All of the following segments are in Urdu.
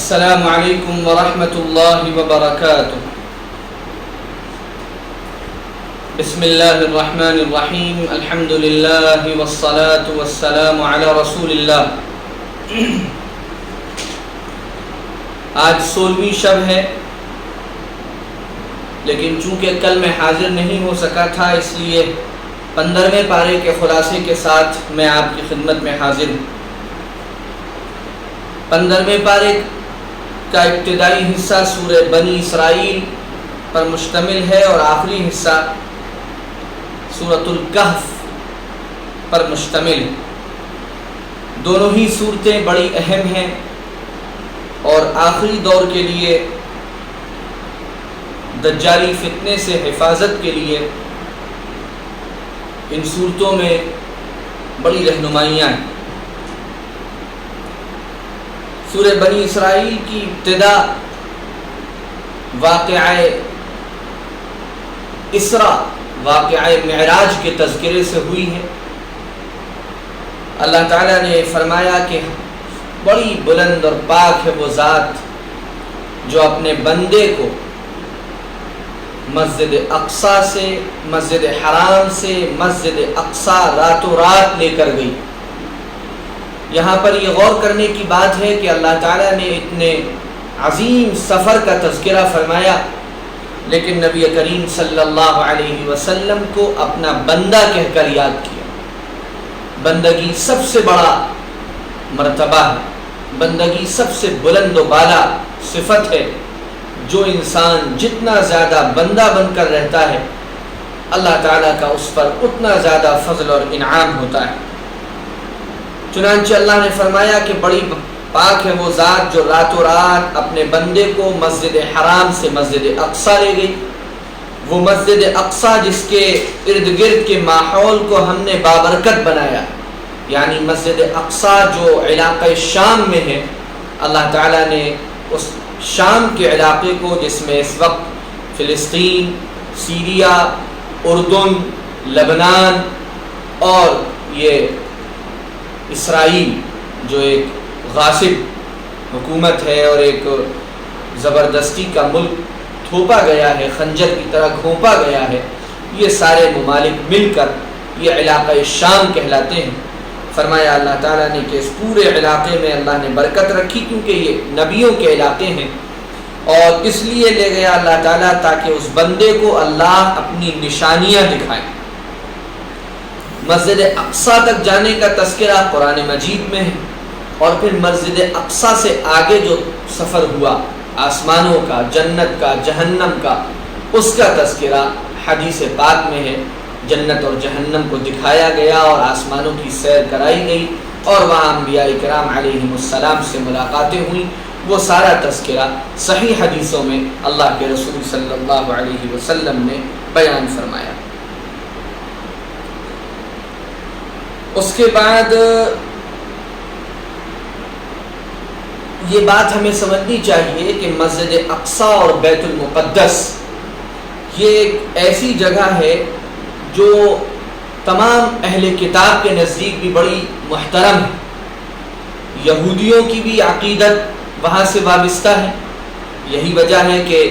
السلام علیکم ورحمۃ اللہ وبرکاتہ۔ بسم اللہ الرحمن الرحیم، الحمد للہ والصلاة والسلام علی رسول اللہ۔ آج 16ویں شب ہے، لیکن چونکہ کل میں حاضر نہیں ہو سکا تھا، اس لیے 15ویں پارے کے خلاصے کے ساتھ میں آپ کی خدمت میں حاضر ہوں۔ 15ویں پارے کا ابتدائی حصہ سورہ بنی اسرائیل پر مشتمل ہے اور آخری حصہ سورۃ الکہف پر مشتمل ہے۔ دونوں ہی صورتیں بڑی اہم ہیں اور آخری دور کے لیے دجالی فتنے سے حفاظت کے لیے ان صورتوں میں بڑی رہنمائیاں ہیں۔ سورہ بنی اسرائیل کی ابتدا واقعہ اسراء، واقعہ معراج کے تذکرے سے ہوئی ہے۔ اللہ تعالیٰ نے فرمایا کہ بڑی بلند اور پاک ہے وہ ذات جو اپنے بندے کو مسجد اقصیٰ سے، مسجد حرام سے مسجد اقصیٰ راتوں رات لے کر گئی۔ یہاں پر یہ غور کرنے کی بات ہے کہ اللہ تعالیٰ نے اتنے عظیم سفر کا تذکرہ فرمایا، لیکن نبی کریم صلی اللہ علیہ وسلم کو اپنا بندہ کہہ کر یاد کیا۔ بندگی سب سے بڑا مرتبہ ہے، بندگی سب سے بلند و بالا صفت ہے۔ جو انسان جتنا زیادہ بندہ بن کر رہتا ہے، اللہ تعالیٰ کا اس پر اتنا زیادہ فضل اور انعام ہوتا ہے۔ چنانچہ اللہ نے فرمایا کہ بڑی پاک ہے وہ ذات جو راتوں رات اپنے بندے کو مسجد حرام سے مسجد اقصیٰ لے گئی۔ وہ مسجد اقصیٰ جس کے ارد گرد کے ماحول کو ہم نے بابرکت بنایا، یعنی مسجد اقصیٰ جو علاقہ شام میں ہے، اللہ تعالیٰ نے اس شام کے علاقے کو، جس میں اس وقت فلسطین، سیریا، اردن، لبنان اور یہ اسرائیل جو ایک غاصب حکومت ہے اور ایک زبردستی کا ملک تھوپا گیا ہے، خنجر کی طرح گھونپا گیا ہے، یہ سارے ممالک مل کر یہ علاقہ شام کہلاتے ہیں۔ فرمایا اللہ تعالیٰ نے کہ اس پورے علاقے میں اللہ نے برکت رکھی، کیونکہ یہ نبیوں کے علاقے ہیں، اور اس لیے لے گیا اللہ تعالیٰ تاکہ اس بندے کو اللہ اپنی نشانیاں دکھائیں۔ مسجد اقصیٰ تک جانے کا تذکرہ قرآن مجید میں ہے، اور پھر مسجد اقصیٰ سے آگے جو سفر ہوا آسمانوں کا، جنت کا، جہنم کا، اس کا تذکرہ حدیث پاک میں ہے۔ جنت اور جہنم کو دکھایا گیا اور آسمانوں کی سیر کرائی گئی، اور وہاں انبیاء کرام علیہم السلام سے ملاقاتیں ہوئیں۔ وہ سارا تذکرہ صحیح حدیثوں میں اللہ کے رسول صلی اللہ علیہ وسلم نے بیان فرمایا۔ اس کے بعد یہ بات ہمیں سمجھنی چاہیے کہ مسجد اقصیٰ اور بیت المقدس یہ ایک ایسی جگہ ہے جو تمام اہل کتاب کے نزدیک بھی بڑی محترم ہے۔ یہودیوں کی بھی عقیدت وہاں سے وابستہ ہے۔ یہی وجہ ہے کہ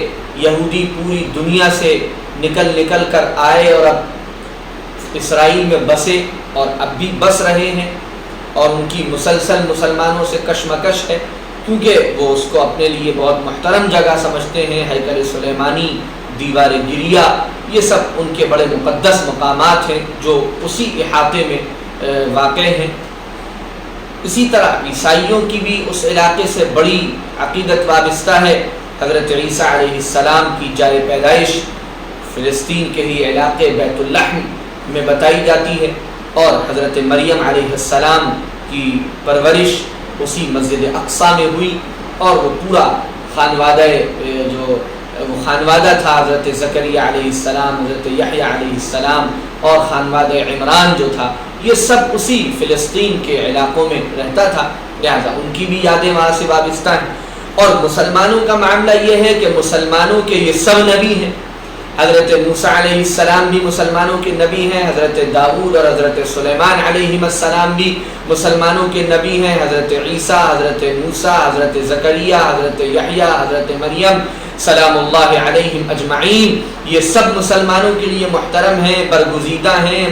یہودی پوری دنیا سے نکل کر آئے اور اب اسرائیل میں بسے اور اب بھی بس رہے ہیں، اور ان کی مسلسل مسلمانوں سے کشمکش ہے، کیونکہ وہ اس کو اپنے لیے بہت محترم جگہ سمجھتے ہیں۔ ہیکل سلیمانی، دیوار گریا، یہ سب ان کے بڑے مقدس مقامات ہیں جو اسی احاطے میں واقع ہیں۔ اسی طرح عیسائیوں کی بھی اس علاقے سے بڑی عقیدت وابستہ ہے۔ حضرت عیسیٰ علیہ السلام کی جائے پیدائش فلسطین کے ہی علاقے بیت اللحم میں بتائی جاتی ہے، اور حضرت مریم علیہ السلام کی پرورش اسی مسجد اقصیٰ میں ہوئی، اور وہ پورا خانوادہ جو وہ خانوادہ تھا، حضرت زکریا علیہ السلام، حضرت یحییٰ علیہ السلام، اور خانوادہ عمران جو تھا، یہ سب اسی فلسطین کے علاقوں میں رہتا تھا، لہذا ان کی بھی یادیں وہاں سے وابستہ ہیں۔ اور مسلمانوں کا معاملہ یہ ہے کہ مسلمانوں کے یہ سب نبی ہیں۔ حضرت موسیٰ علیہ السلام بھی مسلمانوں کے نبی ہیں، حضرت داؤد اور حضرت سلیمان علیہ السلام بھی مسلمانوں کے نبی ہیں، حضرت عیسیٰ، حضرت موسیٰ، حضرت زکریا، حضرت یحییٰ، حضرت مریم سلام اللہ علیہم اجمعین، یہ سب مسلمانوں کے لیے محترم ہیں، برگزیدہ ہیں،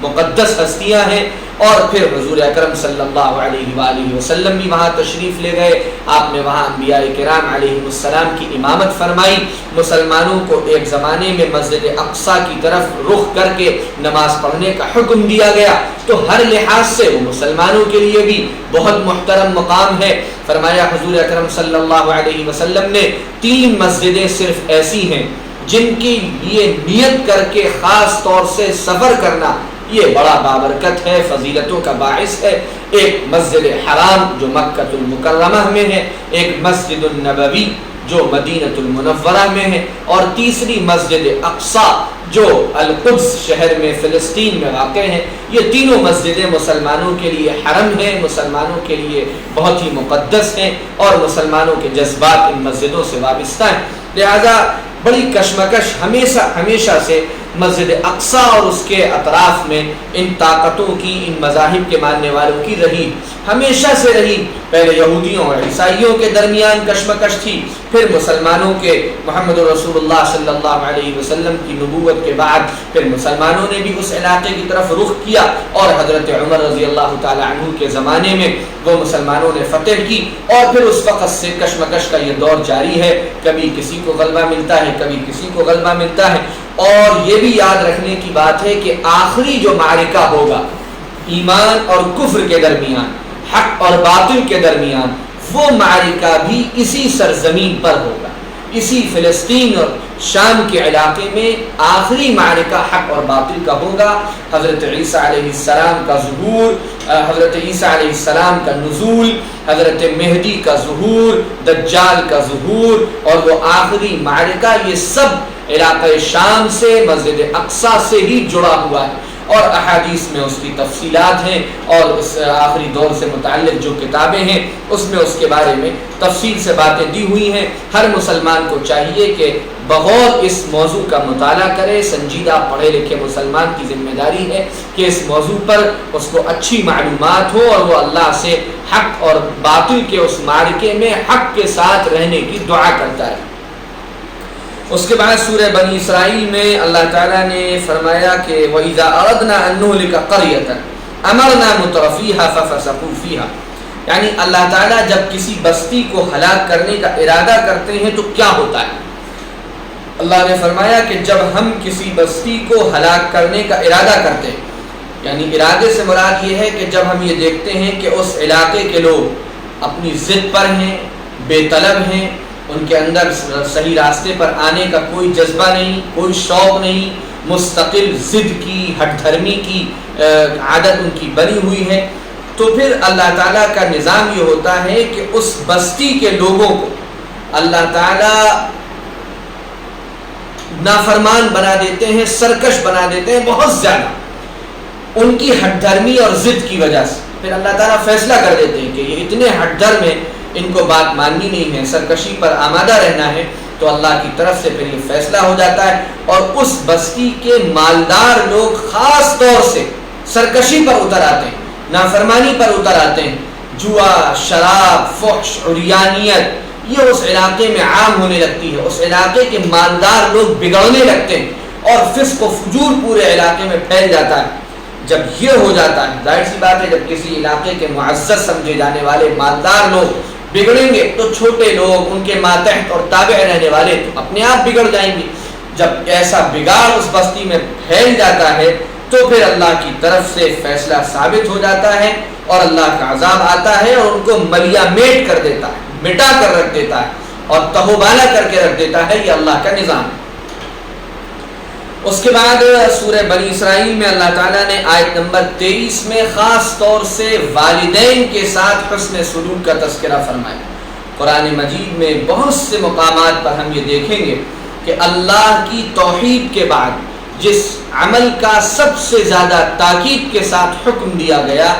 مقدس ہستیاں ہیں۔ اور پھر حضور اکرم صلی اللہ علیہ وآلہ وسلم بھی وہاں تشریف لے گئے، آپ نے وہاں انبیاء کرام علیہ السلام کی امامت فرمائی۔ مسلمانوں کو ایک زمانے میں مسجد اقصیٰ کی طرف رخ کر کے نماز پڑھنے کا حکم دیا گیا، تو ہر لحاظ سے وہ مسلمانوں کے لیے بھی بہت محترم مقام ہے۔ فرمایا حضور اکرم صلی اللہ علیہ وسلم نے 3 مسجدیں صرف ایسی ہیں جن کی یہ نیت کر کے خاص طور سے سفر کرنا یہ بڑا بابرکت ہے، فضیلتوں کا باعث ہے۔ ایک مسجد حرام جو مکہ المکرمہ میں ہے، ایک مسجد النبوی جو مدینہ المنورہ میں ہے، اور تیسری مسجد اقصیٰ جو القدس شہر میں فلسطین میں واقع ہے۔ یہ تینوں مسجدیں مسلمانوں کے لیے حرم ہیں، مسلمانوں کے لیے بہت ہی مقدس ہیں، اور مسلمانوں کے جذبات ان مسجدوں سے وابستہ ہیں۔ لہذا بڑی کشمکش ہمیشہ سے مسجد اقصیٰ اور اس کے اطراف میں ان طاقتوں کی، ان مذاہب کے ماننے والوں کی رہی، ہمیشہ سے رہی۔ پہلے یہودیوں اور عیسائیوں کے درمیان کشمکش تھی، پھر مسلمانوں کے محمد رسول اللہ صلی اللہ علیہ وسلم کی نبوت کے بعد پھر مسلمانوں نے بھی اس علاقے کی طرف رخ کیا، اور حضرت عمر رضی اللہ تعالی عنہ کے زمانے میں وہ مسلمانوں نے فتح کی، اور پھر اس وقت سے کشمکش کا یہ دور جاری ہے، کبھی کسی کو غلبہ ملتا ہے، کبھی کسی کو غلبہ ملتا ہے۔ اور یہ بھی یاد رکھنے کی بات ہے کہ آخری جو معرکہ ہوگا ایمان اور کفر کے درمیان، حق اور باطل کے درمیان، وہ معرکہ بھی اسی سرزمین پر ہوگا، اسی فلسطین اور شام کے علاقے میں آخری معرکہ حق اور باطل کا ہوگا۔ حضرت عیسیٰ علیہ السلام کا ظہور، حضرت عیسیٰ علیہ السلام کا نزول، حضرت مہدی کا ظہور، دجال کا ظہور، اور وہ آخری معرکہ، یہ سب علاقہ شام سے، مسجد اقصیٰ سے ہی جڑا ہوا ہے، اور احادیث میں اس کی تفصیلات ہیں، اور اس آخری دور سے متعلق جو کتابیں ہیں اس میں اس کے بارے میں تفصیل سے باتیں دی ہوئی ہیں۔ ہر مسلمان کو چاہیے کہ بغور اس موضوع کا مطالعہ کرے، سنجیدہ پڑھے لکھے مسلمان کی ذمہ داری ہے کہ اس موضوع پر اس کو اچھی معلومات ہو، اور وہ اللہ سے حق اور باطل کے اس معرکے میں حق کے ساتھ رہنے کی دعا کرتا ہے۔ اس کے بعد سورہ بنی اسرائیل میں اللہ تعالیٰ نے فرمایا کہ وَإِذَا أَرَدْنَا أَن نُهْلِكَ قَرْيَةً أَمَرْنَا مُتْرَفِيهَا فَفَسَقُوا فِيهَا، یعنی اللہ تعالیٰ جب کسی بستی کو ہلاک کرنے کا ارادہ کرتے ہیں تو کیا ہوتا ہے؟ اللہ نے فرمایا کہ جب ہم کسی بستی کو ہلاک کرنے کا ارادہ کرتے ہیں، یعنی ارادے سے مراد یہ ہے کہ جب ہم یہ دیکھتے ہیں کہ اس علاقے کے لوگ اپنی ضد پر ہیں، بے طلب ہیں، ان کے اندر صحیح راستے پر آنے کا کوئی جذبہ نہیں، کوئی شوق نہیں، مستقل ضد کی، ہٹ دھرمی کی عادت ان کی بنی ہوئی ہے، تو پھر اللہ تعالیٰ کا نظام یہ ہوتا ہے کہ اس بستی کے لوگوں کو اللہ تعالیٰ نافرمان بنا دیتے ہیں، سرکش بنا دیتے ہیں بہت زیادہ، ان کی ہٹ دھرمی اور ضد کی وجہ سے۔ پھر اللہ تعالیٰ فیصلہ کر دیتے ہیں کہ یہ اتنے ہٹ دھرم ہیں، ان کو بات ماننی نہیں ہے، سرکشی پر آمادہ رہنا ہے، تو اللہ کی طرف سے پھر یہ فیصلہ ہو جاتا ہے، اور اس بستی کے مالدار لوگ خاص طور سے سرکشی پر اتر آتے ہیں، نافرمانی پر اتر آتے ہیں، جوا، شراب، فحش، عریانیت یہ اس علاقے میں عام ہونے لگتی ہے، اس علاقے کے مالدار لوگ بگڑنے لگتے ہیں، اور فسق و فجور پورے علاقے میں پھیل جاتا ہے۔ جب یہ ہو جاتا ہے، ظاہر سی بات ہے جب کسی علاقے کے معزز سمجھے جانے والے مالدار لوگ بگڑیں گے تو چھوٹے لوگ، ان کے ماتحت اور تابع رہنے والے تو اپنے آپ بگڑ جائیں گے۔ جب ایسا بگاڑ اس بستی میں پھیل جاتا ہے تو پھر اللہ کی طرف سے فیصلہ ثابت ہو جاتا ہے، اور اللہ کا عذاب آتا ہے اور ان کو ملیا میٹ کر دیتا ہے، مٹا کر رکھ دیتا ہے، اور تہوبالا کر کے رکھ دیتا ہے۔ یہ اللہ کا نظام ہے۔ اس کے بعد سورہ بنی اسرائیل میں اللہ تعالیٰ نے آیت نمبر 23 میں خاص طور سے والدین کے ساتھ حسن سلوک کا تذکرہ فرمایا۔ قرآن مجید میں بہت سے مقامات پر ہم یہ دیکھیں گے کہ اللہ کی توحید کے بعد جس عمل کا سب سے زیادہ تاکید کے ساتھ حکم دیا گیا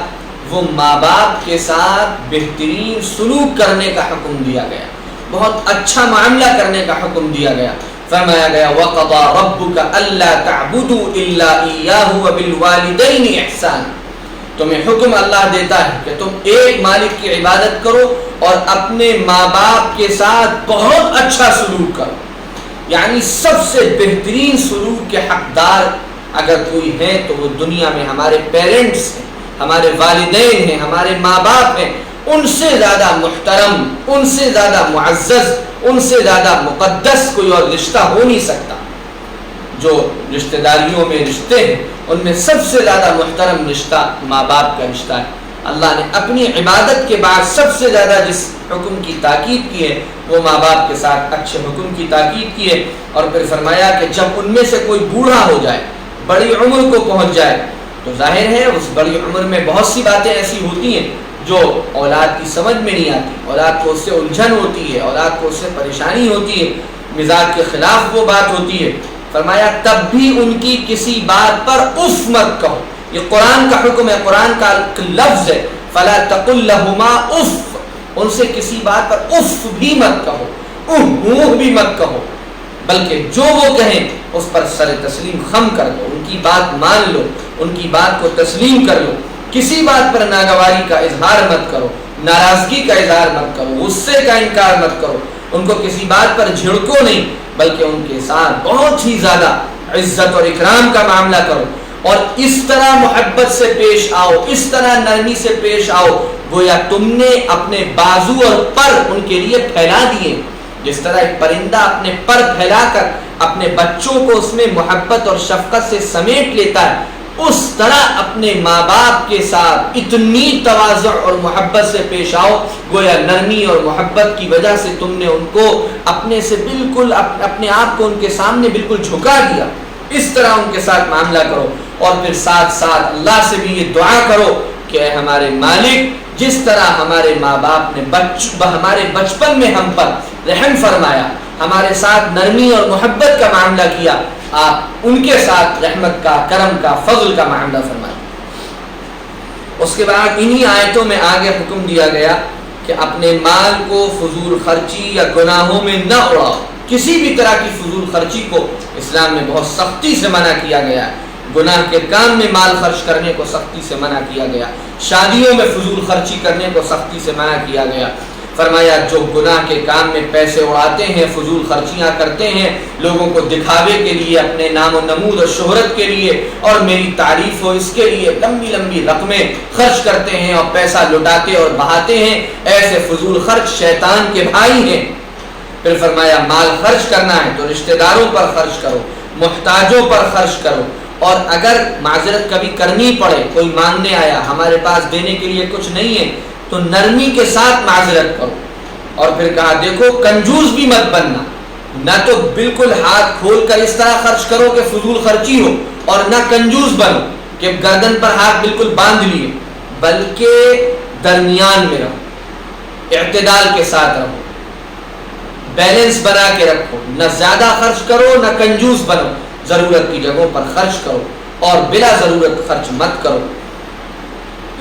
وہ ماں باپ کے ساتھ بہترین سلوک کرنے کا حکم دیا گیا، بہت اچھا معاملہ کرنے کا حکم دیا گیا، فرمایا گیا وَقَضَى رَبُّكَ أَلَّا تَعْبُدُوا إِلَّا إِيَّاهُ وَبِالْوَالِدَيْنِ إِحْسَانًا، تمہیں حکم اللہ دیتا ہے کہ تم ایک مالک کی عبادت کرو اور اپنے ماں باپ کے ساتھ بہت اچھا سلوک کرو. یعنی سب سے بہترین سلوک کے حقدار اگر کوئی ہے تو وہ دنیا میں ہمارے پیرنٹس ہیں، ہمارے والدین ہیں، ہمارے ماں باپ ہیں. ان سے زیادہ محترم، ان سے زیادہ معزز، ان سے زیادہ مقدس کوئی اور رشتہ ہو نہیں سکتا. جو رشتہ داریوں میں رشتے ہیں ان میں سب سے زیادہ محترم رشتہ ماں باپ کا رشتہ ہے. اللہ نے اپنی عبادت کے بعد سب سے زیادہ جس حکم کی تاکید کی ہے وہ ماں باپ کے ساتھ اچھے حکم کی تاکید کی ہے. اور پھر فرمایا کہ جب ان میں سے کوئی بوڑھا ہو جائے، بڑی عمر کو پہنچ جائے، تو ظاہر ہے اس بڑی عمر میں بہت سی باتیں ایسی ہوتی ہیں جو اولاد کی سمجھ میں نہیں آتی، اولاد کو اس سے الجھن ہوتی ہے، اولاد کو اس سے پریشانی ہوتی ہے، مزاج کے خلاف وہ بات ہوتی ہے. فرمایا تب بھی ان کی کسی بات پر اف مت کہو. یہ قرآن کا حکم ہے، قرآن کا لفظ ہے فلا تقل لهما اف. ان سے کسی بات پر اف بھی مت کہو، بھی مت کہو، بلکہ جو وہ کہیں اس پر سر تسلیم خم کر دو، ان کی بات مان لو، ان کی بات کو تسلیم کر لو. کسی بات پر ناگواری کا اظہار مت کرو، ناراضگی کا اظہار مت کرو، غصے کا انکار مت کرو. ان کو کسی بات پر جھڑکو نہیں، بلکہ ان کے ساتھ بہت ہی زیادہ عزت اور اکرام کا معاملہ کرو. اور اس طرح محبت سے پیش آؤ، اس طرح نرمی سے پیش آؤ گویا تم نے اپنے بازو اور پر ان کے لیے پھیلا دیے. جس طرح ایک پرندہ اپنے پر پھیلا کر اپنے بچوں کو اس میں محبت اور شفقت سے سمیٹ لیتا ہے، اس طرح اپنے ماں باپ کے ساتھ اتنی تواضع اور محبت سے پیش آؤ گویا نرمی اور محبت کی وجہ سے تم نے ان کو اپنے سے بالکل اپنے آپ کو ان کے سامنے بالکل جھکا دیا. اس طرح ان کے ساتھ معاملہ کرو. اور پھر ساتھ ساتھ اللہ سے بھی یہ دعا کرو کہ اے ہمارے مالک، جس طرح ہمارے ماں باپ نے ہمارے بچپن میں ہم پر رحم فرمایا، ہمارے ساتھ نرمی اور محبت کا معاملہ کیا، آپ ان کے ساتھ رحمت کا، کرم کا، فضل کا معاملہ فرمائیں. اس کے بعد انہی آیتوں میں آگے حکم دیا گیا کہ اپنے مال کو فضول خرچی یا گناہوں میں نہ اڑاؤ. کسی بھی طرح کی فضول خرچی کو اسلام میں بہت سختی سے منع کیا گیا ہے. گناہ کے کام میں مال خرچ کرنے کو سختی سے منع کیا گیا. شادیوں میں فضول خرچی کرنے کو سختی سے منع کیا گیا. فرمایا جو گناہ کے کام میں پیسے اڑاتے ہیں، فضول خرچیاں کرتے ہیں، لوگوں کو دکھاوے کے لیے، اپنے نام و نمود اور شہرت کے لیے اور میری تعریف ہو اس کے لیے لمبی لمبی رقمیں خرچ کرتے ہیں اور پیسہ لٹاتے اور بہاتے ہیں، ایسے فضول خرچ شیطان کے بھائی ہیں. پھر فرمایا مال خرچ کرنا ہے تو رشتہ داروں پر خرچ کرو، محتاجوں پر خرچ کرو. اور اگر معذرت کبھی کرنی پڑے، کوئی مانگنے آیا، ہمارے پاس دینے کے لیے کچھ نہیں ہے، تو نرمی کے ساتھ معذرت کرو. اور پھر کہا دیکھو کنجوس بھی مت بننا، نہ تو بالکل ہاتھ کھول کر اس طرح خرچ کرو کہ فضول خرچی ہو، اور نہ کنجوس بنو کہ گردن پر ہاتھ بالکل باندھ لیے، بلکہ درمیان میں رہو، اعتدال کے ساتھ رہو، بیلنس بنا کے رکھو. نہ زیادہ خرچ کرو نہ کنجوس بنو، ضرورت کی جگہوں پر خرچ کرو اور بلا ضرورت خرچ مت کرو.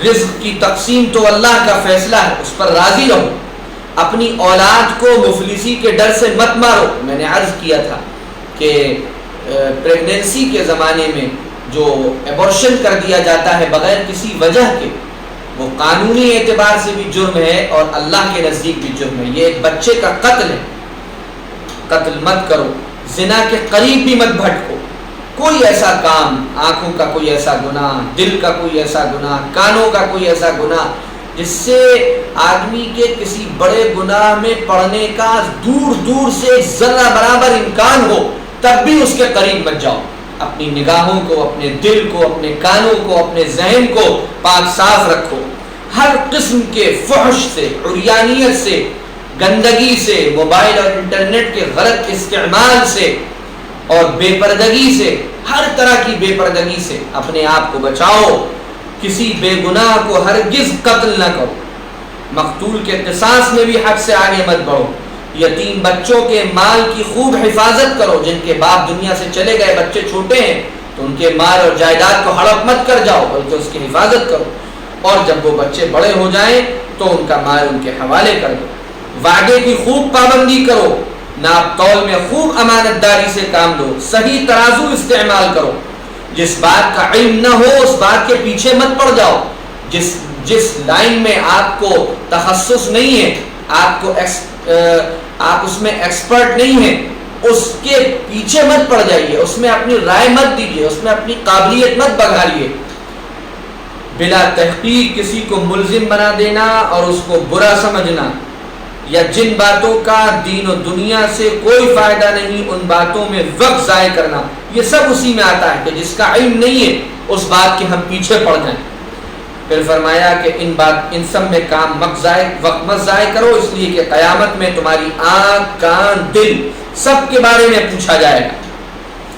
رزق کی تقسیم تو اللہ کا فیصلہ ہے، اس پر راضی رہو. اپنی اولاد کو مفلسی کے ڈر سے مت مارو. میں نے عرض کیا تھا کہ پریگننسی کے زمانے میں جو ایبورشن کر دیا جاتا ہے بغیر کسی وجہ کے، وہ قانونی اعتبار سے بھی جرم ہے اور اللہ کے نزدیک بھی جرم ہے. یہ ایک بچے کا قتل ہے. قتل مت کرو، زنا کے قریب بھی مت بھٹکو. کوئی ایسا کام، آنکھوں کا کوئی ایسا گناہ، دل کا کوئی ایسا گناہ، کانوں کا کوئی ایسا گناہ جس سے آدمی کے کسی بڑے گناہ میں پڑنے کا دور دور سے ذرہ برابر امکان ہو، تب بھی اس کے قریب مت جاؤ. اپنی نگاہوں کو، اپنے دل کو، اپنے کانوں کو، اپنے ذہن کو پاک صاف رکھو. ہر قسم کے فحش سے، عریانیت سے، گندگی سے، موبائل اور انٹرنیٹ کے غلط استعمال سے اور بے پردگی سے، ہر طرح کی بے پردگی سے اپنے آپ کو بچاؤ. کسی بے گناہ کو ہرگز قتل نہ کرو. مقتول کے قصاص میں بھی حد سے آگے مت بڑھو. یتیم بچوں کے مال کی خوب حفاظت کرو. جن کے باپ دنیا سے چلے گئے، بچے چھوٹے ہیں، تو ان کے مال اور جائیداد کو ہڑپ مت کر جاؤ، بلکہ اس کی حفاظت کرو. اور جب وہ بچے بڑے ہو جائیں تو ان کا مال ان کے حوالے کر دو. وعدے کی خوب پابندی کرو. ناپ تول میں خوب امانت داری سے کام لو، صحیح ترازو استعمال کرو، جس بات کا علم نہ ہو اس بات کے پیچھے مت پڑ جاؤ، جس لائن میں آپ کو تخصص نہیں ہے، آپ اس میں ایکسپرٹ نہیں ہیں، اس کے پیچھے مت پڑ جائیے، اس میں اپنی رائے مت دیجیے، اس میں اپنی قابلیت مت بگاڑیے۔ بلا تحقیق کسی کو ملزم بنا دینا اور اس کو برا سمجھنا، یا جن باتوں کا دین و دنیا سے کوئی فائدہ نہیں ان باتوں میں وقت ضائع کرنا، یہ سب اسی میں آتا ہے کہ جس کا علم نہیں ہے اس بات کے ہم پیچھے پڑ جائیں۔ پھر فرمایا کہ ان سب میں وقت مت ضائع کرو، اس لیے کہ قیامت میں تمہاری آنکھ، کان، دل سب کے بارے میں پوچھا جائے گا۔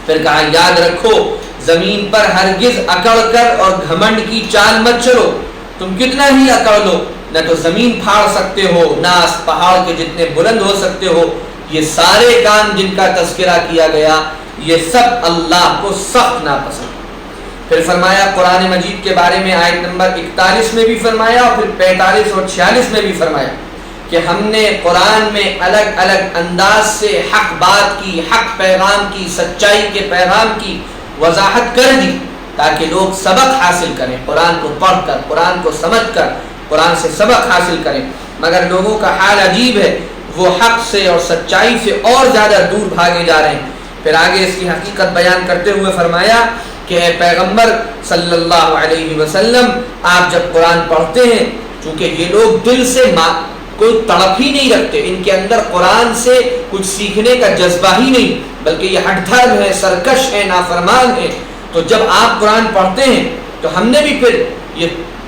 پھر کہا یاد رکھو زمین پر ہرگز اکڑ کر اور گھمنڈ کی چال مت چلو، تم کتنا ہی اکڑ لو نہ تو زمین پھاڑ سکتے ہو، نہ پہاڑ کے جتنے بلند ہو سکتے ہو۔ یہ سارے کام جن کا تذکرہ کیا گیا یہ سب اللہ کو سخت ناپسند۔ پھر فرمایا قرآن مجید کے بارے میں آیت نمبر 41 میں بھی فرمایا اور پھر 45 اور 46 میں بھی فرمایا کہ ہم نے قرآن میں الگ الگ انداز سے حق بات کی، حق پیغام کی، سچائی کے پیغام کی وضاحت کر دی تاکہ لوگ سبق حاصل کریں، قرآن کو پڑھ کر، قرآن کو سمجھ کر، قرآن سے سبق حاصل کریں۔ مگر لوگوں کا حال عجیب ہے، وہ حق سے اور سچائی سے اور زیادہ دور بھاگے جا رہے ہیں۔ پھر آگے اس کی حقیقت بیان کرتے ہوئے فرمایا کہ اے پیغمبر صلی اللہ علیہ وسلم آپ جب قرآن پڑھتے ہیں، چونکہ یہ لوگ دل سے کوئی تڑپ ہی نہیں رکھتے، ان کے اندر قرآن سے کچھ سیکھنے کا جذبہ ہی نہیں، بلکہ یہ ہٹ دھرم ہے، سرکش ہے، نافرمان ہے، تو جب آپ قرآن پڑھتے ہیں تو ہم نے بھی پھر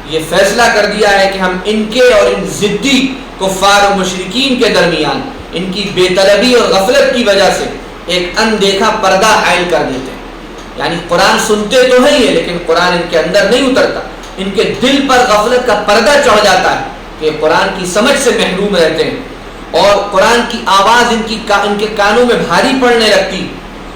یہ فیصلہ کر دیا ہے کہ ہم ان کے اور ان ضدی کفار و مشرکین کے درمیان ان کی بے طلبی اور غفلت کی وجہ سے ایک اندیکھا پردہ حائل کر دیتے ہیں۔ یعنی قرآن سنتے تو ہیں یہ، لیکن قرآن ان کے اندر نہیں اترتا، ان کے دل پر غفلت کا پردہ چڑھ جاتا ہے کہ قرآن کی سمجھ سے محروم رہتے ہیں، اور قرآن کی آواز ان کے کانوں میں بھاری پڑنے لگتی۔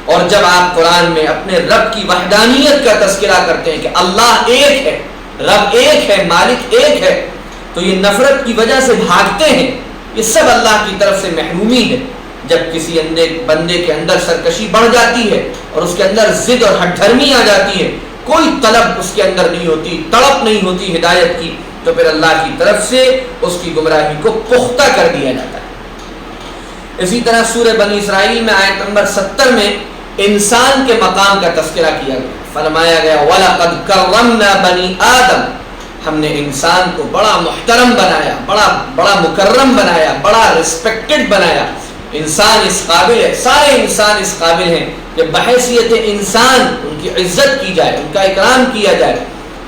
اور جب آپ قرآن میں اپنے رب کی وحدانیت کا تذکرہ کرتے ہیں کہ اللہ ایک ہے، رب ایک ہے، مالک ایک ہے، تو یہ نفرت کی وجہ سے بھاگتے ہیں۔ یہ سب اللہ کی طرف سے محرومی ہے۔ جب کسی بندے کے اندر سرکشی بڑھ جاتی ہے اور اس کے اندر ضد اور ہٹ دھرمی آ جاتی ہے، کوئی طلب اس کے اندر نہیں ہوتی، تڑپ نہیں ہوتی ہدایت کی، تو پھر اللہ کی طرف سے اس کی گمراہی کو پختہ کر دیا جاتا ہے۔ اسی طرح سورہ بنی اسرائیل میں آیت نمبر 70 میں انسان کے مقام کا تذکرہ کیا گیا، فرمایا گیا وَلَقَدْ كَرَّمْنَا بَنِي آدم، ہم نے انسان کو بڑا محترم بنایا، بڑا مکرم بنایا، بڑا ریسپیکٹڈ بنایا۔ انسان اس قابل ہے، سارے انسان اس قابل ہیں کہ بحیثیت انسان ان کی عزت کی جائے، ان کا اکرام کیا جائے،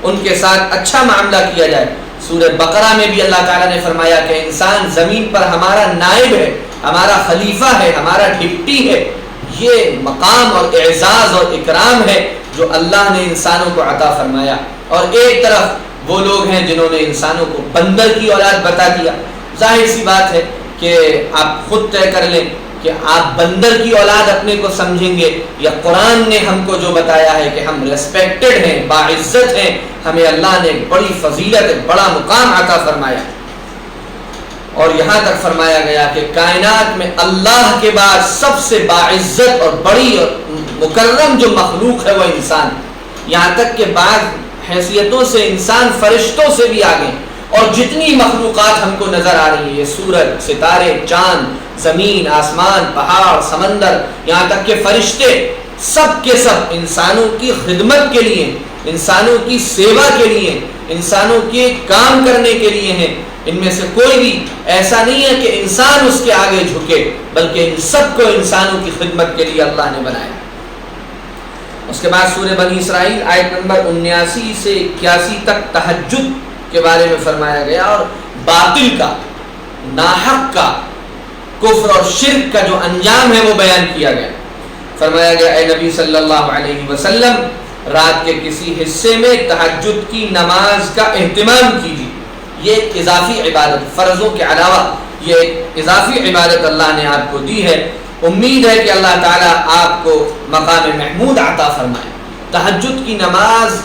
ان کے ساتھ اچھا معاملہ کیا جائے۔ سورہ بقرہ میں بھی اللہ تعالیٰ نے فرمایا کہ انسان زمین پر ہمارا نائب ہے، ہمارا خلیفہ ہے، ہمارا ڈپٹی ہے۔ یہ مقام اور اعزاز اور اکرام ہے جو اللہ نے انسانوں کو عطا فرمایا۔ اور ایک طرف وہ لوگ ہیں جنہوں نے انسانوں کو بندر کی اولاد بتا دیا۔ ظاہر سی بات ہے کہ آپ خود طے کر لیں کہ آپ بندر کی اولاد اپنے کو سمجھیں گے یا قرآن نے ہم کو جو بتایا ہے کہ ہم ریسپیکٹڈ ہیں، باعزت ہیں، ہمیں اللہ نے بڑی فضیلت، بڑا مقام عطا فرمایا۔ اور یہاں تک فرمایا گیا کہ کائنات میں اللہ کے بعد سب سے باعزت اور بڑی اور مکرم جو مخلوق ہے وہ انسان، یہاں تک کہ بعض حیثیتوں سے انسان فرشتوں سے بھی آگے، اور جتنی مخلوقات ہم کو نظر آ رہی ہیں، یہ سورج، ستارے، چاند، زمین، آسمان، پہاڑ، سمندر، یہاں تک کہ فرشتے، سب کے سب انسانوں کی خدمت کے لیے، انسانوں کی سیوا کے لیے، انسانوں کے کام کرنے کے لیے ہیں۔ ان میں سے کوئی بھی ایسا نہیں ہے کہ انسان اس کے آگے جھکے، بلکہ ان سب کو انسانوں کی خدمت کے لیے اللہ نے بنایا۔ اس کے بعد سورہ بنی اسرائیل آیت نمبر 79 سے 81 تک تہجد کے بارے میں فرمایا گیا، اور باطل کا، ناحق کا، کفر اور شرک کا جو انجام ہے وہ بیان کیا گیا۔ فرمایا گیا اے نبی صلی اللہ علیہ وسلم رات کے کسی حصے میں تہجد کی نماز کا اہتمام کیجیے۔ یہ ایک اضافی عبادت، فرضوں کے علاوہ یہ ایک اضافی عبادت اللہ نے آپ کو دی ہے۔ امید ہے کہ اللہ تعالیٰ آپ کو مقام محمود عطا فرمائے۔ تہجد کی نماز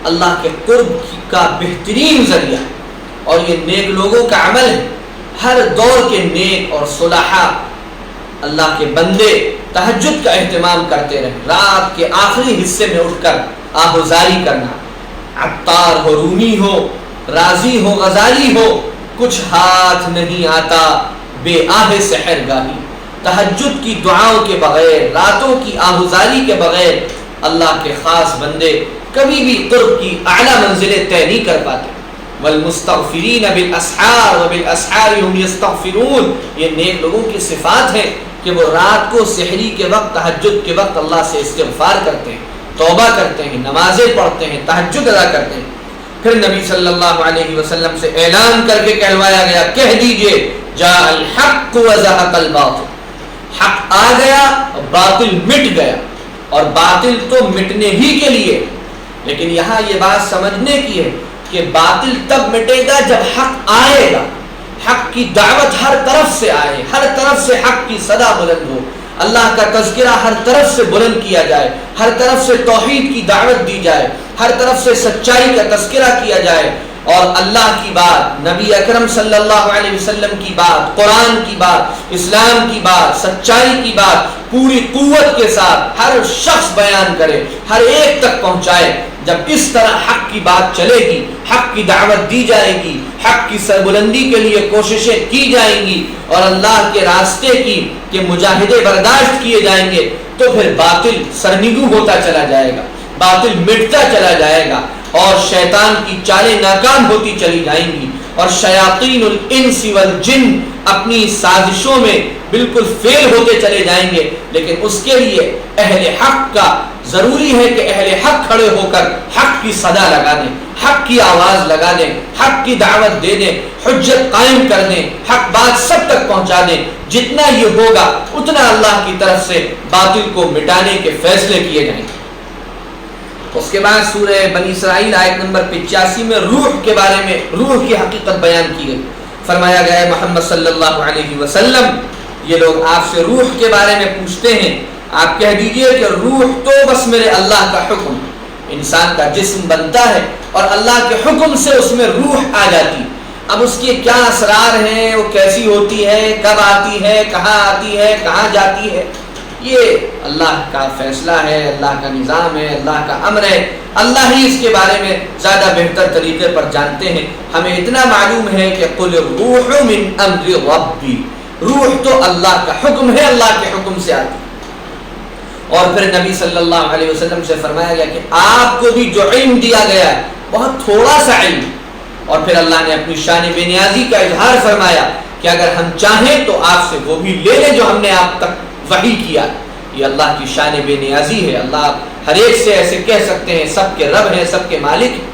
اللہ کے قرب کا بہترین ذریعہ ہے، اور یہ نیک لوگوں کا عمل ہے۔ ہر دور کے نیک اور صلحاء اللہ کے بندے تہجد کا اہتمام کرتے رہیں، رات کے آخری حصے میں اٹھ کر آہوزاری کرنا، عطار ہو، رومی ہو، رازی ہو، غزالی ہو، کچھ ہاتھ نہیں آتا بے آہ سحر گاہی۔ تہجد کی دعاؤں کے بغیر، راتوں کی آہوزاری کے بغیر اللہ کے خاص بندے کبھی بھی قرب کی اعلیٰ منزلیں طے نہیں کر پاتے۔ والمستغفرین بالاسحار وبالاسحار هم یستغفرون، یہ نیک لوگوں کی صفات ہے کہ وہ رات کو سحری کے وقت، تہجد کے وقت اللہ سے استغفار کرتے ہیں، توبہ کرتے ہیں، نمازیں پڑھتے ہیں، تہجد ادا کرتے ہیں۔ پھر نبی صلی اللہ علیہ وسلم سے اعلان کر کے کہلوایا گیا، کہہ دیجئے جاء الحق وزهق الباطل، حق آ گیا، باطل مٹ گیا۔ اور باطل تو مٹنے ہی کے لیے، لیکن یہاں یہ بات سمجھنے کی ہے کہ باطل تب مٹے گا جب حق آئے گا، حق کی دعوت ہر طرف سے آئے، ہر طرف سے حق کی صدا بلند ہو، اللہ کا تذکرہ ہر طرف سے بلند کیا جائے، ہر طرف سے توحید کی دعوت دی جائے، ہر طرف سے سچائی کا تذکرہ کیا جائے، اور اللہ کی بات، نبی اکرم صلی اللہ علیہ وسلم کی بات، قرآن کی بات، اسلام کی بات، سچائی کی بات پوری قوت کے ساتھ ہر شخص بیان کرے، ہر ایک تک پہنچائے۔ جب اس طرح حق کی بات چلے گی، حق کی دعوت دی جائے گی، حق کی سربلندی کے لیے کوششیں کی جائیں گی، اور اللہ کے راستے کی کہ مجاہدے برداشت کیے جائیں گے، تو پھر باطل سرنگو ہوتا چلا جائے گا، باطل مٹتا چلا جائے گا، اور شیطان کی چالیں ناکام ہوتی چلی جائیں گی، اور شیاطین الانس والجن اپنی سازشوں میں بالکل فیل ہوتے چلے جائیں گے۔ لیکن اس کے لیے اہل حق کا ضروری ہے کہ اہل حق کھڑے ہو کر حق کی صدا لگا دیں، حق کی آواز لگا دیں، حق کی دعوت دے دیں، حجت قائم کر دیں، حق بات سب تک پہنچا دیں۔ جتنا یہ ہوگا اتنا اللہ کی طرف سے باطل کو مٹانے کے فیصلے کیے جائیں گے۔ اس کے بعد سورہ بنی اسرائیل آیت نمبر 85 میں روح کے بارے میں، روح کی حقیقت بیان کی گئی۔ فرمایا گیا ہے محمد صلی اللہ علیہ وسلم، یہ لوگ آپ سے روح کے بارے میں پوچھتے ہیں، آپ کہہ دیجئے کہ روح تو بس میرے اللہ کا حکم، انسان کا جسم بنتا ہے اور اللہ کے حکم سے اس میں روح آ جاتی۔ اب اس کے کیا اسرار ہیں، وہ کیسی ہوتی ہے، کب آتی ہے، کہاں آتی ہے، کہاں جاتی ہے، یہ اللہ کا فیصلہ ہے، اللہ کا نظام ہے، اللہ کا امر ہے، اللہ ہی اس کے بارے میں زیادہ بہتر طریقے پر جانتے ہیں۔ ہمیں اتنا معلوم ہے کہ قل الروح من امر ربی، روح تو اللہ کا حکم ہے، اللہ کے حکم سے آتی۔ اور پھر نبی صلی اللہ علیہ وسلم سے فرمایا گیا کہ آپ کو بھی جو علم دیا گیا ہے بہت تھوڑا سا علم، اور پھر اللہ نے اپنی شان بے نیازی کا اظہار فرمایا کہ اگر ہم چاہیں تو آپ سے وہ بھی لے لیں جو ہم نے آپ تک وحی کیا۔ یہ اللہ کی شان بے نیازی ہے، اللہ ہر ایک سے ایسے کہہ سکتے ہیں، سب کے رب ہیں، سب کے مالک ہیں۔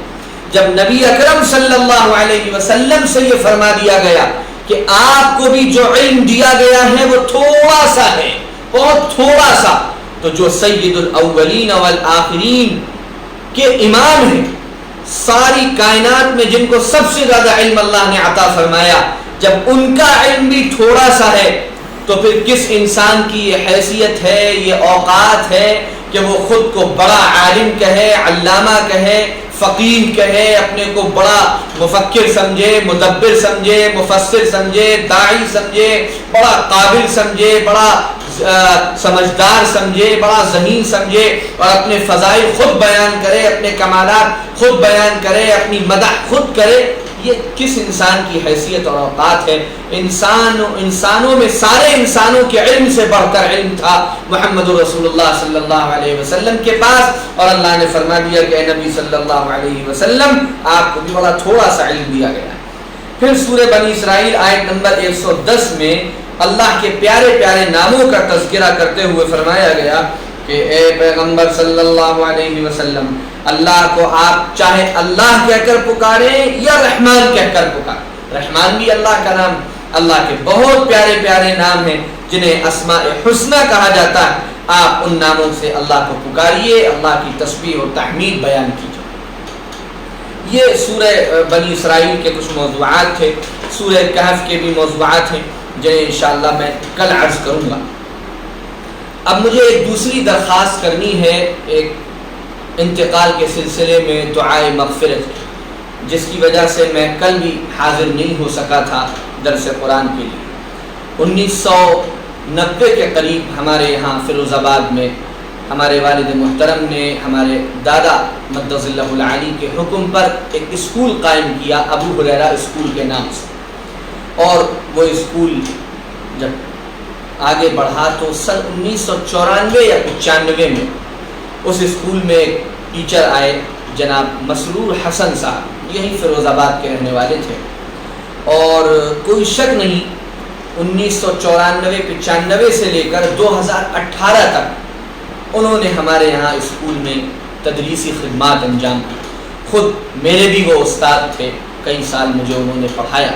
جب نبی اکرم صلی اللہ علیہ وسلم سے یہ فرما دیا گیا کہ آپ کو بھی جو علم دیا گیا ہے وہ تھوڑا سا ہے، بہت تھوڑا سا، تو جو سید الاولین والآخرین کے امام ہیں، ساری کائنات میں جن کو سب سے زیادہ علم اللہ نے عطا فرمایا، جب ان کا علم بھی تھوڑا سا ہے تو پھر کس انسان کی یہ حیثیت ہے، یہ اوقات ہے کہ وہ خود کو بڑا عالم کہے، علامہ کہے، فقیہ کہے، اپنے کو بڑا مفکر سمجھے، مدبر سمجھے، مفسر سمجھے، داعی سمجھے، بڑا قابل سمجھے، بڑا سمجھدار سمجھے، بڑا ذہین سمجھے، اور اپنے فضائل خود بیان کرے، اپنے کمالات خود بیان کرے، اپنی مدح خود کرے۔ یہ کس انسان کی حیثیت اور اوقات ہے؟ انسانوں میں سارے انسانوں کے علم سے بڑھ کر علم تھا محمد رسول اللہ صلی اللہ علیہ وسلم کے پاس، اور اللہ نے فرما دیا کہ اے نبی صلی اللہ علیہ وسلم آپ کو بھی بڑا تھوڑا سا علم دیا گیا ہے۔ پھر سورہ بنی اسرائیل آیت نمبر 110 میں اللہ کے پیارے پیارے ناموں کا تذکرہ کرتے ہوئے فرمایا گیا کہ اے پیغمبر صلی اللہ علیہ وسلم، اللہ کو آپ چاہے اللہ کہہ کر پکاریں یا رحمان کہہ کر پکاریں۔ رحمان بھی اللہ کا نام، اللہ کے بہت پیارے پیارے نام ہیں جنہیں اسماء حسنی کہا جاتا ہے۔ آپ ان ناموں سے اللہ کو پکاریے، اللہ کی تسبیح و تحمید بیان کیجیے۔ یہ سورہ بنی اسرائیل کے کچھ موضوعات تھے، سورہ کہف کے بھی موضوعات ہیں جنہیں انشاءاللہ میں کل عرض کروں گا۔ اب مجھے ایک دوسری درخواست کرنی ہے ایک انتقال کے سلسلے میں دعائے مغفرت، جس کی وجہ سے میں کل بھی حاضر نہیں ہو سکا تھا درس قرآن کے لیے۔ 90 کے قریب ہمارے یہاں فیروز آباد میں ہمارے والد محترم نے ہمارے دادا مقدس اللہ العالی کے حکم پر ایک اسکول قائم کیا، ابو ہریرہ اسکول کے نام سے۔ اور وہ اسکول جب آگے بڑھا تو سن 1994 یا 95 میں اس اسکول میں ایک ٹیچر آئے جناب مسرور حسن صاحب، یہی فیروز آباد کے رہنے والے تھے، اور کوئی شک نہیں 1994-95 سے لے کر 2018 تک انہوں نے ہمارے یہاں اسکول میں تدریسی خدمات انجام دی۔ خود میرے بھی وہ استاد تھے، کئی سال مجھے انہوں نے پڑھایا،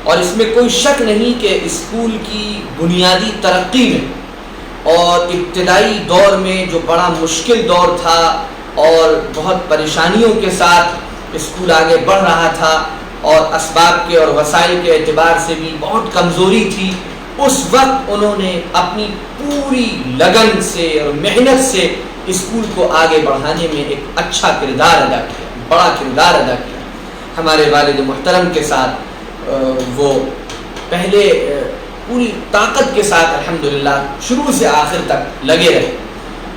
اور اس میں کوئی شک نہیں کہ اسکول کی بنیادی ترقی میں اور ابتدائی دور میں جو بڑا مشکل دور تھا اور بہت پریشانیوں کے ساتھ اسکول آگے بڑھ رہا تھا اور اسباب کے اور وسائل کے اعتبار سے بھی بہت کمزوری تھی، اس وقت انہوں نے اپنی پوری لگن سے اور محنت سے اسکول کو آگے بڑھانے میں ایک اچھا کردار ادا کیا، بڑا کردار ادا کیا۔ ہمارے والد محترم کے ساتھ وہ پہلے پوری طاقت کے ساتھ الحمدللہ شروع سے آخر تک لگے رہے۔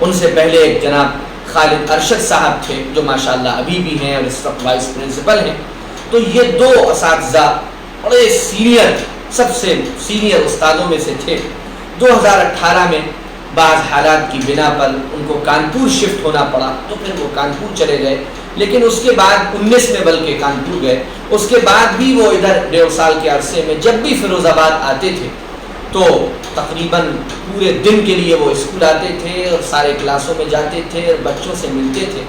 ان سے پہلے ایک جناب خالد ارشد صاحب تھے جو ماشاءاللہ ابھی بھی ہیں اور اس وقت وائس پرنسپل ہیں۔ تو یہ دو اساتذہ بڑے سینئر، سب سے سینئر استادوں میں سے تھے۔ 2018 میں بعض حالات کی بنا پر ان کو کانپور شفٹ ہونا پڑا، تو پھر وہ کانپور چلے گئے، لیکن اس کے بعد 19 میں بلکہ کانپور گئے۔ اس کے بعد بھی وہ ادھر 1.5 سال کے عرصے میں جب بھی فیروز آباد آتے تھے تو تقریباً پورے دن کے لیے وہ اسکول آتے تھے اور سارے کلاسوں میں جاتے تھے اور بچوں سے ملتے تھے۔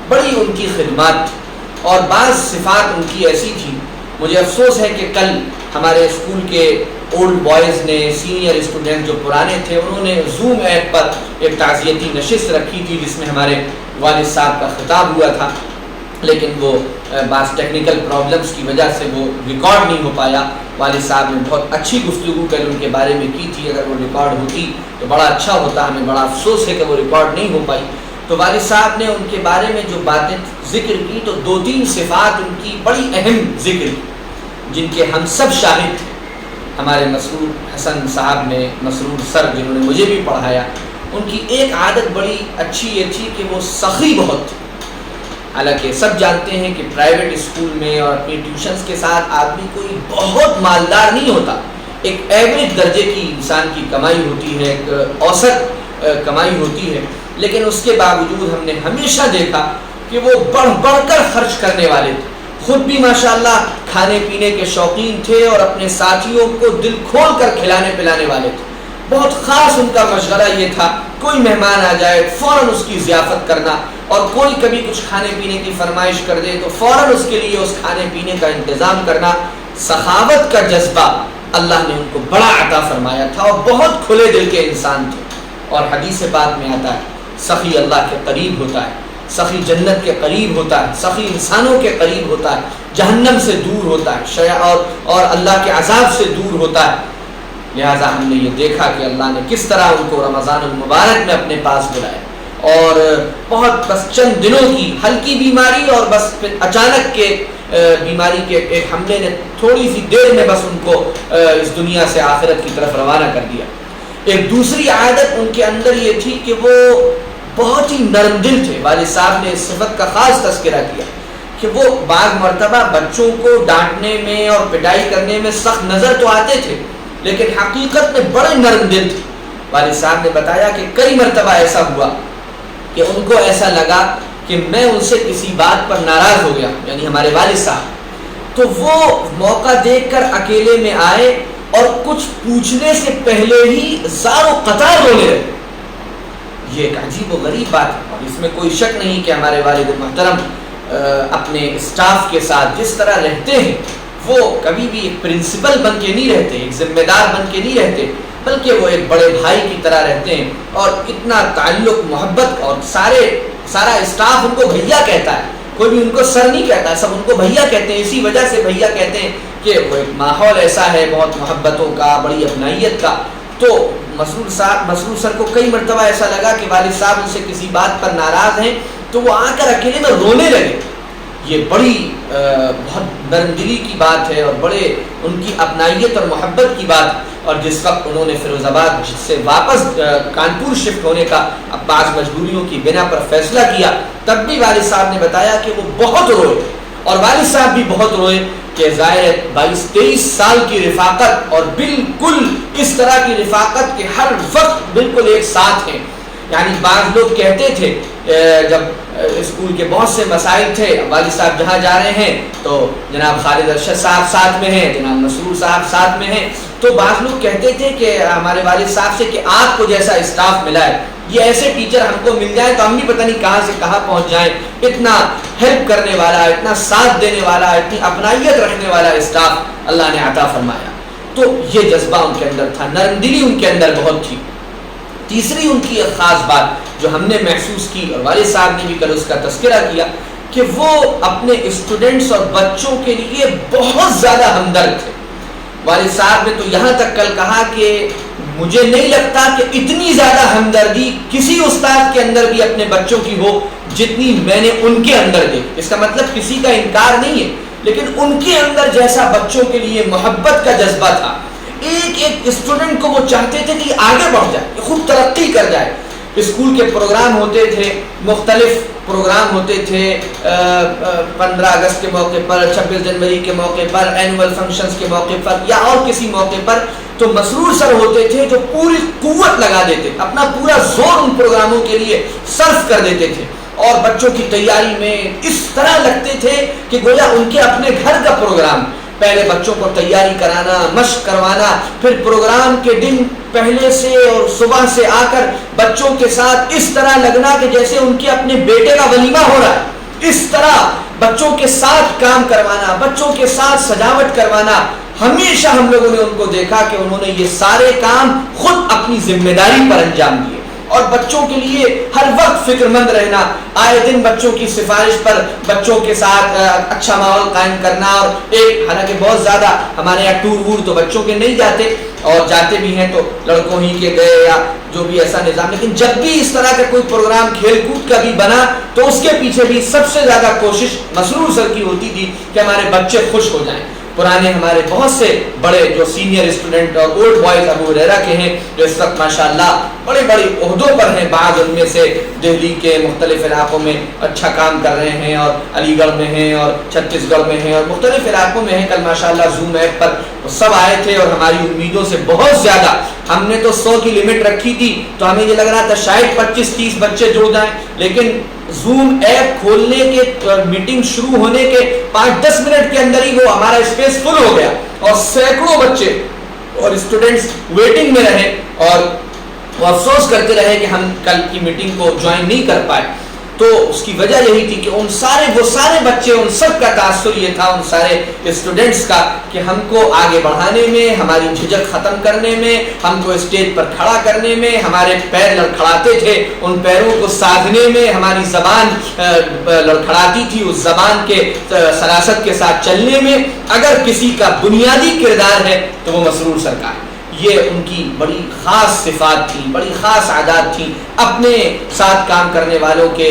بڑی ان کی خدمات تھی، اور بعض صفات ان کی ایسی تھی، مجھے افسوس ہے کہ کل ہمارے اسکول کے اولڈ بوائز نے، سینئر اسٹوڈنٹ جو پرانے تھے، انہوں نے زوم ایپ پر ایک تعزیتی نشست رکھی تھی جس میں ہمارے والد صاحب کا خطاب ہوا تھا، لیکن وہ بعض ٹیکنیکل پرابلمز کی وجہ سے وہ ریکارڈ نہیں ہو پایا۔ والد صاحب نے بہت اچھی گفتگو کل ان کے بارے میں کی تھی، اگر وہ ریکارڈ ہوتی تو بڑا اچھا ہوتا، ہمیں بڑا افسوس ہے کہ وہ ریکارڈ نہیں ہو پائی۔ تو والد صاحب نے ان کے بارے میں جو باتیں ذکر کی تو 2-3 صفات ان کی بڑی اہم ذکر کی جن کے ہم سب شاہد تھے۔ ہمارے مسرور حسن صاحب نے، مسرور سر جنہوں نے مجھے بھی پڑھایا، ان کی ایک عادت بڑی اچھی یہ تھی کہ وہ سخی بہت تھی۔ حالانکہ سب جانتے ہیں کہ پرائیویٹ اسکول میں اور اپنی ٹیوشنز کے ساتھ آدمی کوئی بہت مالدار نہیں ہوتا، ایک ایوریج درجے کی انسان کی کمائی ہوتی ہے، ایک اوسط کمائی ہوتی ہے، لیکن اس کے باوجود ہم نے ہمیشہ دیکھا کہ وہ بڑھ بڑھ کر خرچ کرنے والے تھے۔ خود بھی ماشاءاللہ کھانے پینے کے شوقین تھے اور اپنے ساتھیوں کو دل کھول کر کھلانے پلانے والے تھے۔ بہت خاص ان کا مشغلہ یہ تھا، کوئی مہمان آ جائے فوراً اس کی ضیافت کرنا، اور کوئی کبھی کچھ کھانے پینے کی فرمائش کر دے تو فوراً اس کے لیے اس کھانے پینے کا انتظام کرنا۔ سخاوت کا جذبہ اللہ نے ان کو بڑا عطا فرمایا تھا، اور بہت کھلے دل کے انسان تھے۔ اور حدیث پاک میں آتا ہے سخی اللہ کے قریب ہوتا ہے، سخی جنت کے قریب ہوتا ہے، سخی انسانوں کے قریب ہوتا ہے، جہنم سے دور ہوتا ہے، اور اللہ کے عذاب سے دور ہوتا ہے۔ لہٰذا ہم نے یہ دیکھا کہ اللہ نے کس طرح ان کو رمضان المبارک میں اپنے پاس بلایا، اور بہت بس چند دنوں کی ہلکی بیماری اور بس پھر اچانک کے بیماری کے ایک حملے نے تھوڑی سی دیر میں بس ان کو اس دنیا سے آخرت کی طرف روانہ کر دیا۔ ایک دوسری عادت ان کے اندر یہ تھی کہ وہ بہت ہی نرم دل تھے۔ والد صاحب نے اس صفت کا خاص تذکرہ کیا کہ وہ بعض مرتبہ بچوں کو ڈانٹنے میں اور پٹائی کرنے میں سخت نظر تو آتے تھے، لیکن حقیقت میں بڑے نرم دل تھے۔ والد صاحب نے بتایا کہ کئی مرتبہ ایسا ہوا کہ ان کو ایسا لگا کہ میں ان سے کسی بات پر ناراض ہو گیا، یعنی ہمارے والد صاحب، تو وہ موقع دیکھ کر اکیلے میں آئے اور کچھ پوچھنے سے پہلے ہی زار و قطار رونے لگے۔ یہ ایک عجیب و غریب بات ہے، اور اس میں کوئی شک نہیں کہ ہمارے والد محترم اپنے اسٹاف کے ساتھ جس طرح رہتے ہیں وہ کبھی بھی ایک پرنسپل بن کے نہیں رہتے، ایک ذمہ دار بن کے نہیں رہتے، بلکہ وہ ایک بڑے بھائی کی طرح رہتے ہیں، اور اتنا تعلق محبت، اور سارا اسٹاف ان کو بھیا کہتا ہے، کوئی بھی ان کو سر نہیں کہتا، سب ان کو بھیا کہتے ہیں۔ اسی وجہ سے بھیا کہتے ہیں کہ وہ ایک ماحول ایسا ہے بہت محبتوں کا، بڑی اپنائیت کا۔ تو مسرور سر کو کئی مرتبہ ایسا لگا کہ والد صاحب ان سے کسی بات پر ناراض ہیں، تو وہ آ کر اکیلے میں رونے لگے۔ یہ بڑی بہت نرم دلی کی بات ہے اور بڑے ان کی اپنائیت اور محبت کی بات. اور جس وقت انہوں نے فیروز آباد سے واپس کانپور شفٹ ہونے کا بعض مجبوریوں کی بنا پر فیصلہ کیا, تب بھی والد صاحب نے بتایا کہ وہ بہت روئے, اور والد صاحب بھی بہت روئے کہ ظاہر 22-23 سال کی رفاقت اور بالکل اس طرح کی رفاقت کہ ہر وقت بالکل ایک ساتھ ہیں. یعنی بعض لوگ کہتے تھے جب اسکول کے بہت سے مسائل تھے, والد صاحب جہاں جا رہے ہیں تو جناب خالد ارشد صاحب ساتھ میں ہیں, جناب مسرور صاحب ساتھ میں ہیں, تو بعض لوگ کہتے تھے کہ ہمارے والد صاحب سے کہ آپ کو جیسا اسٹاف ملا ہے, یہ ایسے ٹیچر ہم کو مل جائے تو ہم بھی پتہ نہیں کہاں سے کہاں پہنچ جائیں. اتنا ہیلپ کرنے والا, اتنا ساتھ دینے والا, اتنی اپنائیت رکھنے والا اسٹاف اللہ نے عطا فرمایا. تو یہ جذبہ ان کے اندر تھا, نرم دلی ان کے اندر بہت تھی. تیسری ان کی ایک خاص بات جو ہم نے محسوس کی اور والد صاحب نے بھی کل اس کا تذکرہ کیا کہ وہ اپنے اسٹوڈنٹس اور بچوں کے لیے بہت زیادہ ہمدرد تھے. والد صاحب نے تو یہاں تک کل کہا کہ مجھے نہیں لگتا کہ اتنی زیادہ ہمدردی کسی استاد کے اندر بھی اپنے بچوں کی ہو جتنی میں نے ان کے اندر دیکھی. اس کا مطلب کسی کا انکار نہیں ہے, لیکن ان کے اندر جیسا بچوں کے لیے محبت کا جذبہ تھا, ایک ایک اسٹوڈنٹ کو وہ چاہتے تھے کہ آگے بڑھ جائے, خود ترقی کر جائے. اسکول کے پروگرام ہوتے تھے, مختلف پروگرام ہوتے تھے, 15 اگست کے موقع پر, 26 جنوری کے موقع پر, اینول فنکشنز کے موقع پر یا اور کسی موقع پر, تو مسرور سر ہوتے تھے جو پوری قوت لگا دیتے, اپنا پورا زور ان پروگراموں کے لیے صرف کر دیتے تھے, اور بچوں کی تیاری میں اس طرح لگتے تھے کہ گویا ان کے اپنے گھر کا پروگرام. پہلے بچوں کو تیاری کرانا, مشق کروانا, پھر پروگرام کے دن پہلے سے اور صبح سے آ کر بچوں کے ساتھ اس طرح لگنا کہ جیسے ان کے اپنے بیٹے کا ولیمہ ہو رہا ہے. اس طرح بچوں کے ساتھ کام کروانا, بچوں کے ساتھ سجاوٹ کروانا. ہمیشہ ہم لوگوں نے ان کو دیکھا کہ انہوں نے یہ سارے کام خود اپنی ذمہ داری پر انجام دیے, اور بچوں کے لیے ہر وقت فکر مند رہنا, آئے دن بچوں کی سفارش پر بچوں کے ساتھ اچھا ماحول قائم کرنا. اور ایک حالانکہ بہت زیادہ ہمارے یہاں ٹور وور تو بچوں کے نہیں جاتے, اور جاتے بھی ہیں تو لڑکوں ہی کے گئے یا جو بھی ایسا نظام, لیکن جب بھی اس طرح کا کوئی پروگرام کھیل کود کا بھی بنا تو اس کے پیچھے بھی سب سے زیادہ کوشش مسرور سر کی ہوتی تھی کہ ہمارے بچے خوش ہو جائیں. پرانے ہمارے بہت سے بڑے جو سینئر اسٹوڈنٹ اور اولڈ بوائز ابو ہریرہ کے ہیں جو اس وقت ماشاءاللہ بڑے بڑے عہدوں پر ہیں, بعض ان میں سے دہلی کے مختلف علاقوں میں اچھا کام کر رہے ہیں, اور علی گڑھ میں ہیں, اور چھتیس گڑھ میں ہیں, اور مختلف علاقوں میں ہیں. کل ماشاءاللہ زوم ایپ پر سب آئے تھے اور ہماری امیدوں سے بہت زیادہ, ہم نے تو 100 کی لمٹ رکھی تھی تو ہمیں یہ لگ رہا تھا شاید 25-30 بچے جڑ جائیں, لیکن زوم ایپ کھولنے کے میٹنگ شروع ہونے کے 5-10 منٹ کے اندر ہی وہ ہمارا اسپیس فل ہو گیا, اور سینکڑوں بچے اور اسٹوڈنٹس ویٹنگ میں رہے, اور وہ افسوس کرتے رہے کہ ہم کل کی میٹنگ کو جوائن نہیں کر پائے. تو اس کی وجہ یہی تھی کہ وہ سارے بچے, ان سب کا تاثر یہ تھا, ان سارے اسٹوڈنٹس کا, کہ ہم کو آگے بڑھانے میں, ہماری جھجک ختم کرنے میں, ہم کو اسٹیج پر کھڑا کرنے میں, ہمارے پیر لڑکھڑاتے تھے, ان پیروں کو سادھنے میں, ہماری زبان لڑکھڑاتی تھی, اس زبان کے سراست کے ساتھ چلنے میں. اگر کسی کا بنیادی کردار ہے تو وہ مسرور سر کا ہے. یہ ان کی بڑی خاص صفات تھی, بڑی خاص عادات تھیں. اپنے ساتھ کام کرنے والوں کے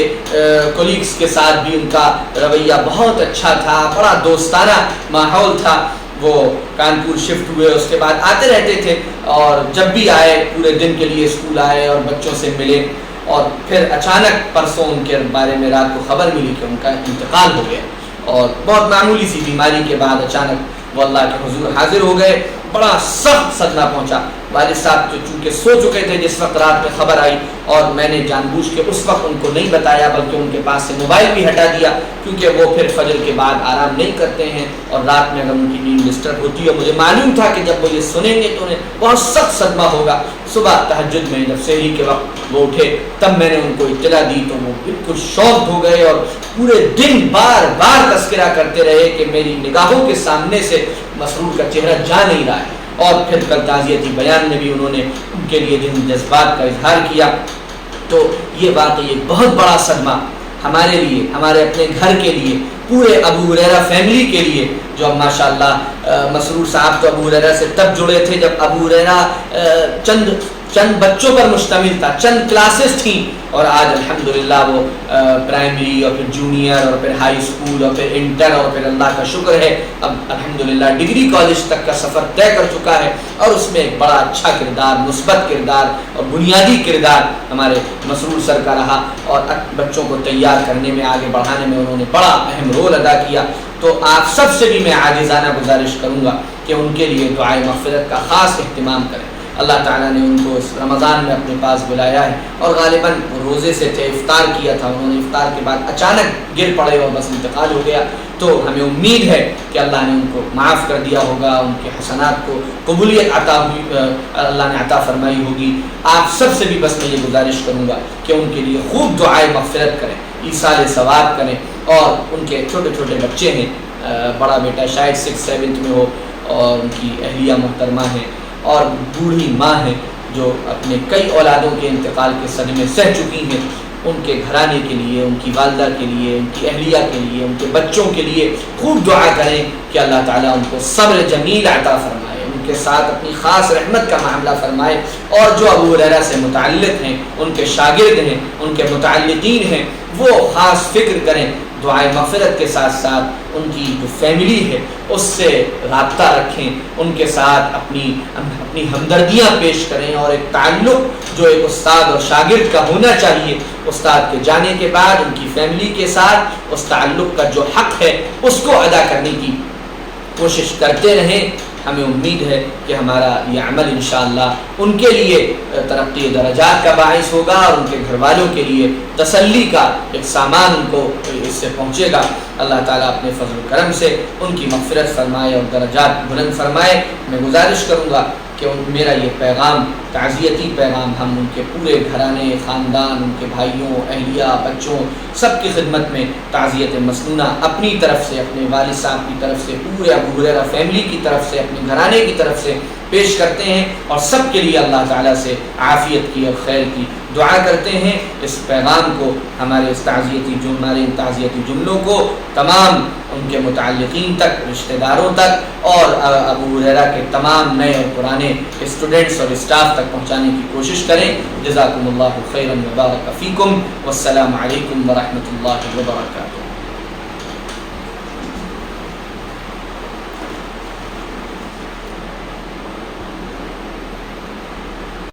کولیگز کے ساتھ بھی ان کا رویہ بہت اچھا تھا, بڑا دوستانہ ماحول تھا. وہ کانپور شفٹ ہوئے, اس کے بعد آتے رہتے تھے, اور جب بھی آئے پورے دن کے لیے اسکول آئے اور بچوں سے ملے. اور پھر اچانک پرسوں ان کے بارے میں رات کو خبر ملی کہ ان کا انتقال ہو گیا, اور بہت معمولی سی بیماری کے بعد اچانک وہ اللہ کے حضور حاضر ہو گئے. بڑا سخت صدمہ پہنچا. والد صاحب جو چونکہ سو چکے تھے جس وقت رات میں خبر آئی, اور میں نے جان بوجھ کے اس وقت ان کو نہیں بتایا, بلکہ ان کے پاس سے موبائل بھی ہٹا دیا, کیونکہ وہ پھر فجر کے بعد آرام نہیں کرتے ہیں, اور رات میں اگر ان کی نیند ڈسٹرب ہوتی ہے. مجھے معلوم تھا کہ جب وہ یہ سنیں گے تو انہیں بہت سخت صدمہ ہوگا. صبح تہجد میں جب سحری کے وقت وہ اٹھے تب میں نے ان کو اطلاع دی تو وہ بالکل شوق ہو گئے, اور پورے دن بار بار تذکرہ کرتے رہے کہ میری نگاہوں کے سامنے سے مسرور کا چہرہ جا نہیں رہا ہے. اور پھر کل تعزیتی بیان میں بھی انہوں نے ان کے لیے جن جذبات کا اظہار کیا. تو یہ واقعی ایک بہت بڑا صدمہ ہمارے لیے, ہمارے اپنے گھر کے لیے, پورے ابو ہریرہ فیملی کے لیے, جو اب ماشاءاللہ مسرور صاحب تو ابو ہریرہ سے تب جڑے تھے جب ابو ہریرہ چند چند بچوں پر مشتمل تھا، چند کلاسز تھیں، اور آج الحمدللہ وہ پرائمری اور پھر جونیئر اور پھر ہائی اسکول اور پھر انٹر اور پھر اللہ کا شکر ہے اب الحمدللہ ڈگری کالج تک کا سفر طے کر چکا ہے، اور اس میں ایک بڑا اچھا کردار، مثبت کردار اور بنیادی کردار ہمارے مسرور سر کا رہا، اور بچوں کو تیار کرنے میں، آگے بڑھانے میں انہوں نے بڑا اہم رول ادا کیا۔ تو آپ سب سے بھی میں عاجزانہ گزارش کروں گا کہ ان کے لیے دعائے مغفرت کا خاص اہتمام کریں۔ اللہ تعالیٰ نے ان کو اس رمضان میں اپنے پاس بلایا ہے، اور غالباً روزے سے تھے، افطار کیا تھا انہوں نے، افطار کے بعد اچانک گر پڑے اور بس انتقال ہو گیا۔ تو ہمیں امید ہے کہ اللہ نے ان کو معاف کر دیا ہوگا، ان کے حسنات کو قبولیت عطا ہوئی، اللہ نے عطا فرمائی ہوگی۔ آپ سب سے بھی بس میں یہ گزارش کروں گا کہ ان کے لیے خوب دعائے مغفرت کریں، ایصال ثواب کریں، اور ان کے چھوٹے چھوٹے بچے ہیں، بڑا بیٹا شاید 6 7 میں ہو، اور ان کی اہلیہ محترمہ ہیں، اور بوڑھی ماں ہیں جو اپنے کئی اولادوں کے انتقال کے صدمے سہ چکی ہیں، ان کے گھرانے کے لیے، ان کی والدہ کے لیے، ان کی اہلیہ کے لیے، ان کے بچوں کے لیے خوب دعا کریں کہ اللہ تعالیٰ ان کو صبر جمیل عطا فرمائے، ان کے ساتھ اپنی خاص رحمت کا معاملہ فرمائے، اور جو ابو ہریرہ سے متعلق ہیں، ان کے شاگرد ہیں، ان کے متعلقین ہیں، وہ خاص فکر کریں، دعائے مغفرت کے ساتھ ساتھ ان کی جو فیملی ہے اس سے رابطہ رکھیں، ان کے ساتھ اپنی ہمدردیاں پیش کریں، اور ایک تعلق جو ایک استاد اور شاگرد کا ہونا چاہیے، استاد کے جانے کے بعد ان کی فیملی کے ساتھ اس تعلق کا جو حق ہے اس کو ادا کرنے کی کوشش کرتے رہیں۔ ہمیں امید ہے کہ ہمارا یہ عمل انشاءاللہ ان کے لیے ترقی درجات کا باعث ہوگا، اور ان کے گھر والوں کے لیے تسلی کا ایک سامان ان کو اس سے پہنچے گا۔ اللہ تعالیٰ اپنے فضل و کرم سے ان کی مغفرت فرمائے اور درجات بلند فرمائے۔ میں گزارش کروں گا کہ میرا یہ پیغام، تعزیتی پیغام، ہم ان کے پورے گھرانے، خاندان، ان کے بھائیوں، اہلیہ، بچوں، سب کی خدمت میں تعزیت مسنونہ اپنی طرف سے، اپنے والد صاحب کی طرف سے، پورے ابو ہریرہ فیملی کی طرف سے، اپنے گھرانے کی طرف سے پیش کرتے ہیں، اور سب کے لیے اللہ تعالیٰ سے عافیت کی اور خیر کی دعا کرتے ہیں۔ اس پیغام کو، ہمارے اس تعزیتی جملوں کو تمام ان کے متعلقین تک، رشتہ داروں تک، اور ابو ہریرہ کے تمام نئے اور پرانے اسٹوڈنٹس اور اسٹاف تک پہنچانے کی کوشش کریں۔ جزاکم اللہ خیرا وبارک فیکم، والسلام علیکم ورحمۃ اللہ وبرکاتہ۔